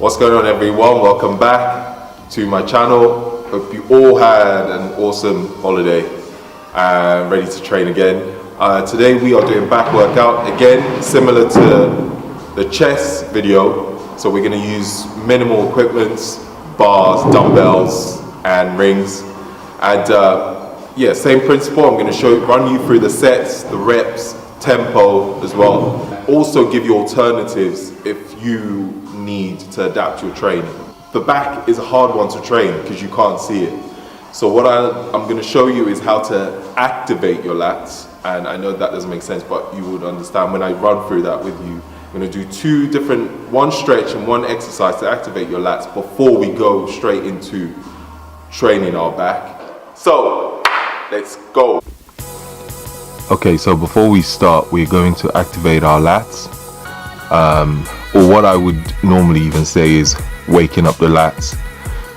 What's going on, everyone? Welcome back to my channel. Hope you all had an awesome holiday and ready to train again. Today we are doing back workout again, similar to the chest video. So we're going to use minimal equipment, bars, dumbbells and rings, and yeah, same principle. I'm going to run you through the sets, the reps, tempo as well. Also give you alternatives if you need to adapt your training. The back is a hard one to train because you can't see it. So what I'm going to show you is how to activate your lats, and I know that doesn't make sense, but you would understand when I run through that with you. I'm going to do one stretch and one exercise to activate your lats before we go straight into training our back. So let's go. Okay, so before we start, we're going to activate our lats, or what I would normally even say is waking up the lats.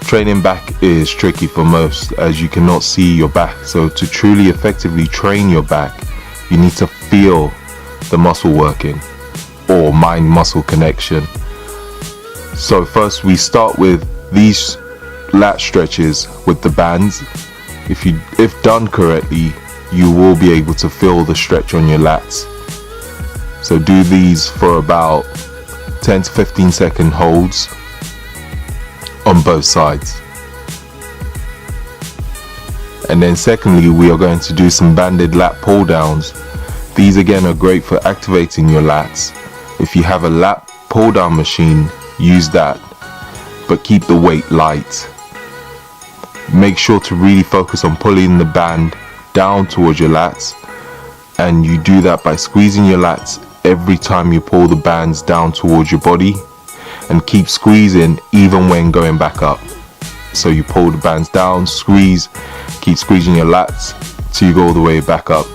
Training back is tricky for most, as you cannot see your back. So to truly effectively train your back, you need to feel the muscle working, or mind-muscle connection. So first we start with these lat stretches with the bands. If done correctly, you will be able to feel the stretch on your lats. So do these for about 10 to 15 second holds on both sides. And then secondly, we are going to do some banded lat pull downs. These again are great for activating your lats. If you have a lat pull down machine, use that, but keep the weight light. Make sure to really focus on pulling the band down towards your lats, and you do that by squeezing your lats every time you pull the bands down towards your body, and keep squeezing even when going back up. So you pull the bands down, squeeze, keep squeezing your lats till you go all the way back up.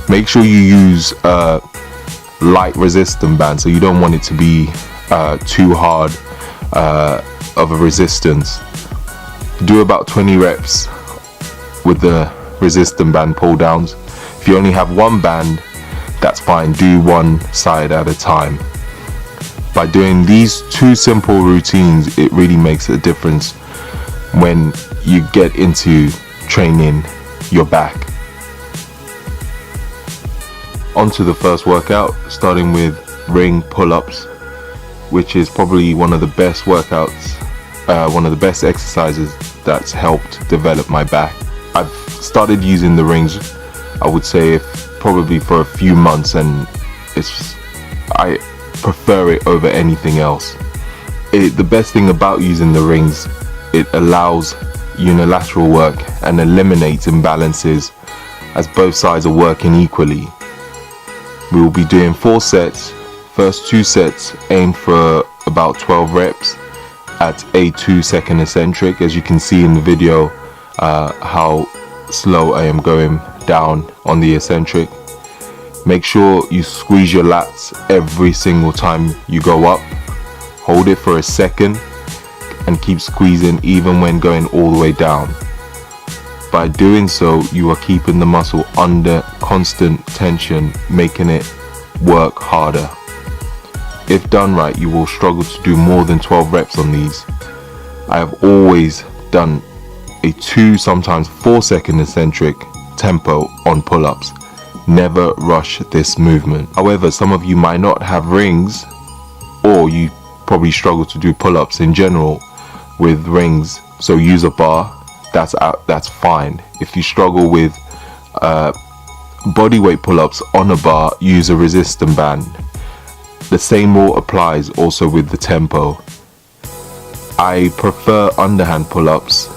Make sure you use light resistant band, so you don't want it to be too hard of a resistance. Do about 20 reps with the resistant band pull downs. If you only have one band, that's fine, do one side at a time. By doing these two simple routines, it really makes a difference when you get into training your back. On to the first workout, starting with ring pull-ups, which is probably one of the best workouts, one of the best exercises that's helped develop my back. I've started using the rings, I would say, probably for a few months, and I prefer it over anything else. The best thing about using the rings, it allows unilateral work and eliminates imbalances as both sides are working equally. We will be doing 4 sets. First 2 sets aim for about 12 reps at a 2-second eccentric. As you can see in the video, how slow I am going down on the eccentric. Make sure you squeeze your lats every single time you go up. Hold it for a second and keep squeezing even when going all the way down. By doing so, you are keeping the muscle under constant tension, making it work harder. If done right, you will struggle to do more than 12 reps on these. I have always done a 2, sometimes 4-second eccentric tempo on pull-ups. Never rush this movement. However, some of you might not have rings, or you probably struggle to do pull-ups in general with rings, so use a bar. That's fine. If you struggle with bodyweight pull-ups on a bar, use a resistant band. The same rule applies also with the tempo. I prefer underhand pull-ups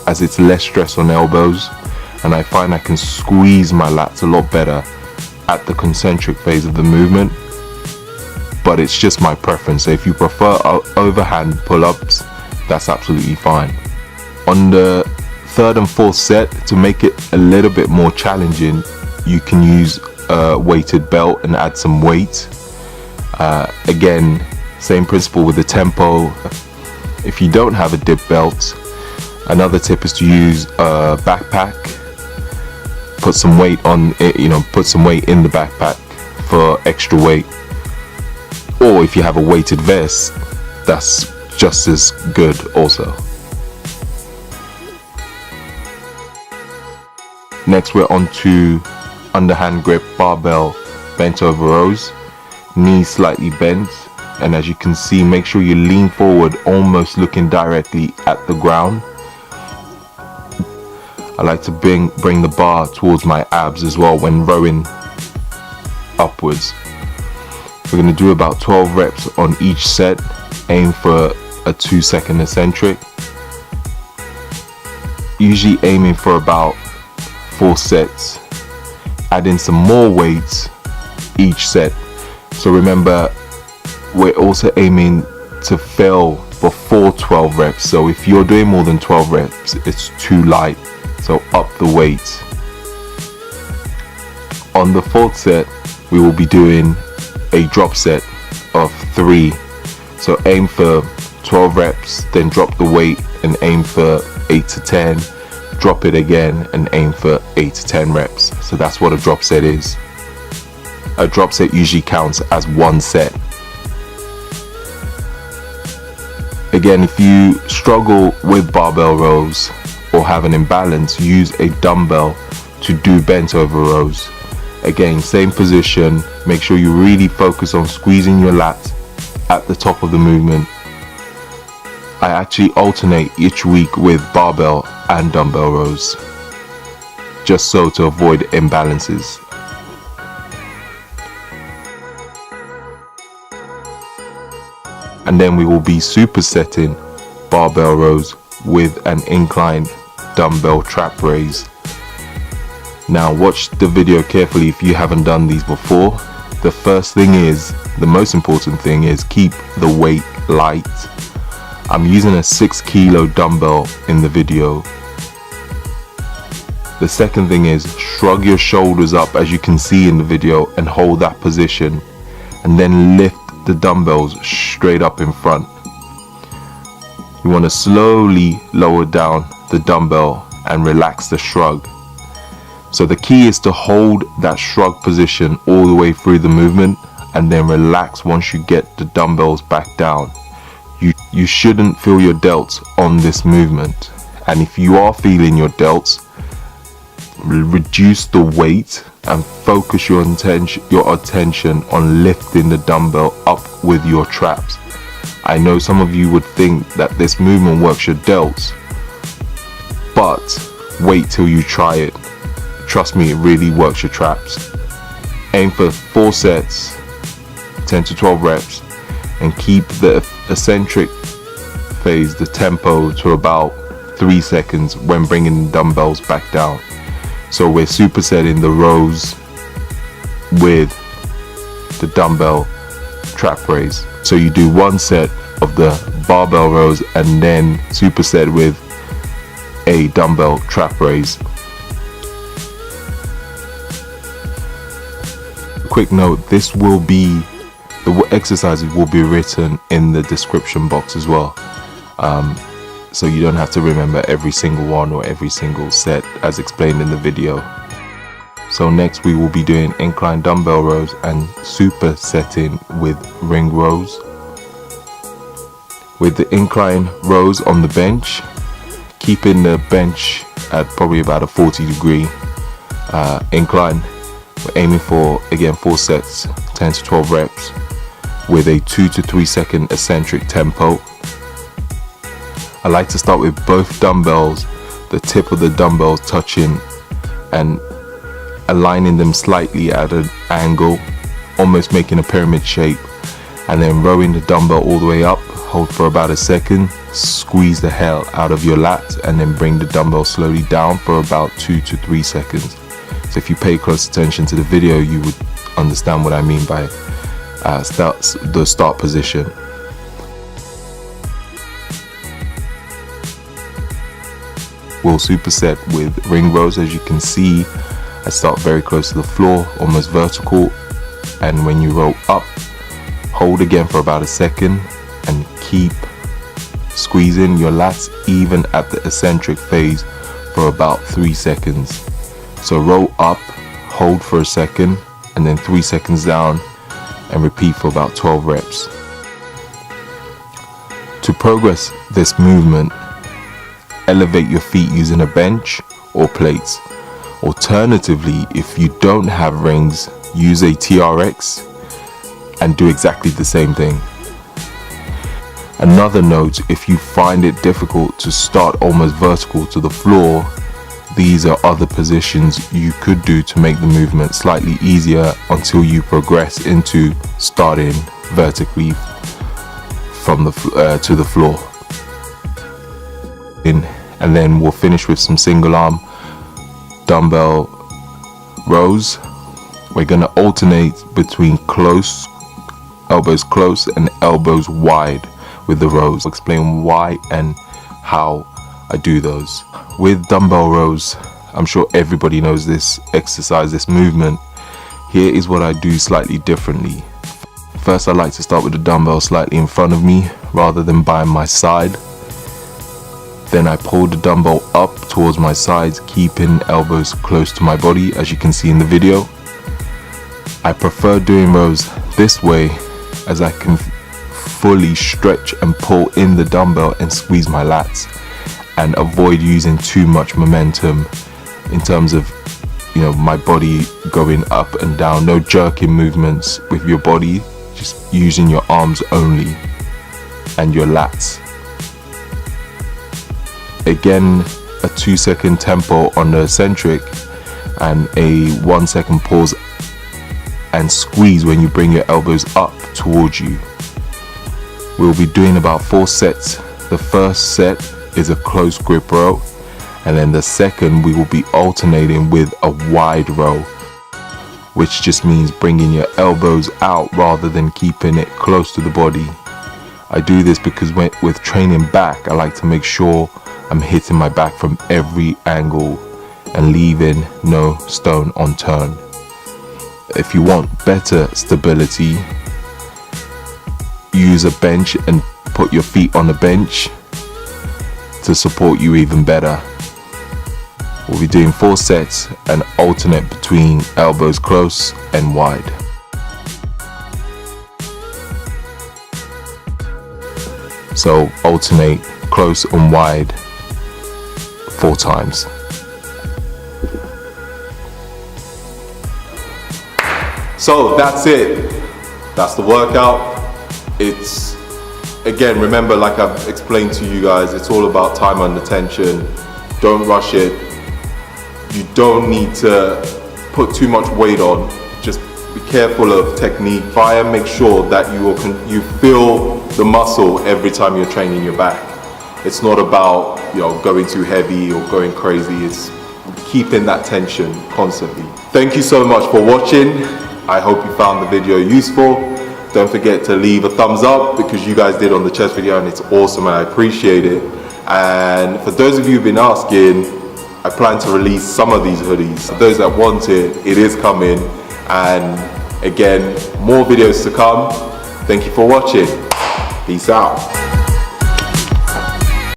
as it's less stress on elbows, and I find I can squeeze my lats a lot better at the concentric phase of the movement, but it's just my preference. So if you prefer overhand pull-ups, that's absolutely fine. On the 3rd and 4th set, to make it a little bit more challenging, you can use a weighted belt and add some weight. Again, same principle with the tempo. If you don't have a dip belt, another tip is to use a backpack. Put some weight on it, put some weight in the backpack for extra weight. Or if you have a weighted vest, that's just as good also. Next we're on to underhand grip barbell bent over rows, knees slightly bent, and as you can see, make sure you lean forward, almost looking directly at the ground. I like to bring the bar towards my abs as well when rowing upwards. We're going to do about 12 reps on each set. Aim for a 2-second eccentric. Usually aiming for about 4 sets. Add in some more weights each set. So remember, we're also aiming to fail before 12 reps. So if you're doing more than 12 reps, it's too light. So up the weight. On the 4th set, we will be doing a drop set of 3. So aim for 12 reps, then drop the weight and aim for 8 to 10. Drop it again and aim for 8 to 10 reps. So that's what a drop set is. A drop set usually counts as 1 set. Again, if you struggle with barbell rows or have an imbalance, use a dumbbell to do bent over rows. Again, same position. Make sure you really focus on squeezing your lats at the top of the movement. I actually alternate each week with barbell and dumbbell rows, just so to avoid imbalances. And then we will be supersetting barbell rows with an inclined dumbbell trap raise. Now watch the video carefully if you haven't done these before. The first thing is, the most important thing is, keep the weight light. I'm using a 6 kilo dumbbell in the video. The second thing is, shrug your shoulders up as you can see in the video and hold that position, and then lift the dumbbells straight up in front. You want to slowly lower down the dumbbell and relax the shrug. So the key is to hold that shrug position all the way through the movement and then relax once you get the dumbbells back down. You shouldn't feel your delts on this movement, and if you are feeling your delts, reduce the weight and focus your attention on lifting the dumbbell up with your traps. I know some of you would think that this movement works your delts, but wait till you try it. Trust me, it really works your traps. Aim for 4 sets, 10 to 12 reps, and keep the eccentric phase, the tempo, to about 3 seconds when bringing the dumbbells back down. So we're supersetting the rows with the dumbbell trap raise. So you do 1 set of the barbell rows and then superset with a dumbbell trap raise. Quick note, the exercises will be written in the description box as well, so you don't have to remember every single one or every single set as explained in the video. So next we will be doing incline dumbbell rows and supersetting with ring rows. With the incline rows on the bench, keeping the bench at probably about a 40-degree incline. We're aiming for, again, 4 sets, 10 to 12 reps with a 2 to 3 second eccentric tempo. I like to start with both dumbbells, the tip of the dumbbells touching and aligning them slightly at an angle, almost making a pyramid shape, and then rowing the dumbbell all the way up. Hold for about a second, squeeze the hell out of your lats, and then bring the dumbbell slowly down for about 2 to 3 seconds. So if you pay close attention to the video, you would understand what I mean by the start position. We'll superset with ring rows. As you can see, I start very close to the floor, almost vertical, and when you roll up, hold again for about a second and keep squeezing your lats even at the eccentric phase for about 3 seconds. So roll up, hold for a second, and then 3 seconds down, and repeat for about 12 reps. To progress this movement, elevate your feet using a bench or plates. Alternatively, if you don't have rings, use a TRX and do exactly the same thing. Another note, if you find it difficult to start almost vertical to the floor, these are other positions you could do to make the movement slightly easier until you progress into starting vertically from the to the floor. And then we'll finish with some single arm dumbbell rows. We're going to alternate between elbows close and elbows wide with the rows. I'll explain why and how I do those. With dumbbell rows, I'm sure everybody knows this exercise, this movement. Here is what I do slightly differently. First, I like to start with the dumbbell slightly in front of me rather than by my side. Then I pull the dumbbell up towards my sides, keeping elbows close to my body, as you can see in the video. I prefer doing rows this way as I can fully stretch and pull in the dumbbell and squeeze my lats, and avoid using too much momentum in terms of, you know, my body going up and down. No jerking movements with your body, just using your arms only and your lats. Again, a 2-second tempo on the eccentric and a 1-second pause and squeeze when you bring your elbows up towards you. We'll be doing about 4 sets. The first set is a close grip row, and then the second we will be alternating with a wide row, which just means bringing your elbows out rather than keeping it close to the body. I do this because with training back, I like to make sure I'm hitting my back from every angle and leaving no stone unturned. If you want better stability, use a bench and put your feet on the bench to support you even better. We'll be doing 4 sets and alternate between elbows close and wide. So alternate close and wide 4 times. So that's it. That's the workout. It's, again, remember, like I've explained to you guys, it's all about time under tension. Don't rush it. You don't need to put too much weight on. Just be careful of technique. Try and make sure that you feel the muscle every time you're training your back. It's not about, you know, going too heavy or going crazy. It's keeping that tension constantly. Thank you so much for watching. I hope you found the video useful. Don't forget to leave a thumbs up because you guys did on the chest video and it's awesome and I appreciate it. And for those of you who've been asking, I plan to release some of these hoodies. For those that want it, it is coming. And again, more videos to come. Thank you for watching. Peace out.